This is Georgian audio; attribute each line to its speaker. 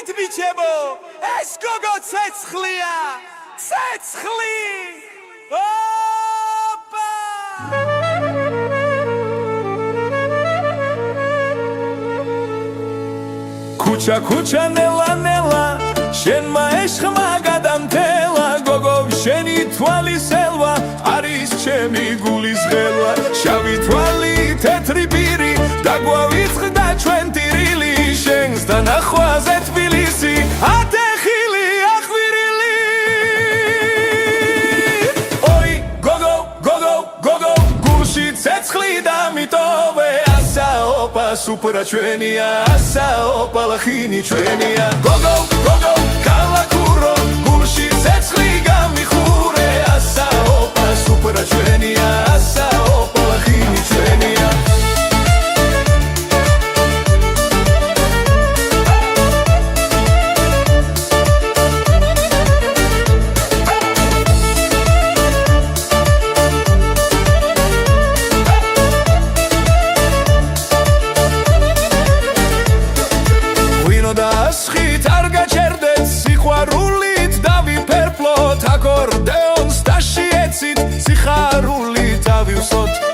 Speaker 1: წერით ბიჭებო, ეს გოგო ცეცხლია, ცეცხლი! ოპა!
Speaker 2: Kucha kucha nela nela შენმა ეშხმა გადამთელა გოგო შენი თვალი სელვა არის ჩემი გულის ღელვა შავი თვალი თეთრი პირი დაგვავიწყდა ჩვენ ტირილი შენს დანახვაზე თბილისი ათეხილი ახვირილი ოი გოგო გოგო გოგო გულში ცეცხლი დამიტოვე ოპა სუპრა ჩვენია ასა ოპა ლახინი ჩვენია გოგო გოგო კალაკურო გულში ცეცხლი გამიხურე ასა ოპა სუპრა ჩვენია ასა ოპა ლახინი ჩვენია დასხით არ გაჩერდეთ სიყვარულით დავიფერფლოთ აკორდეონს დაშიეცით სიხარულით ავივსოთ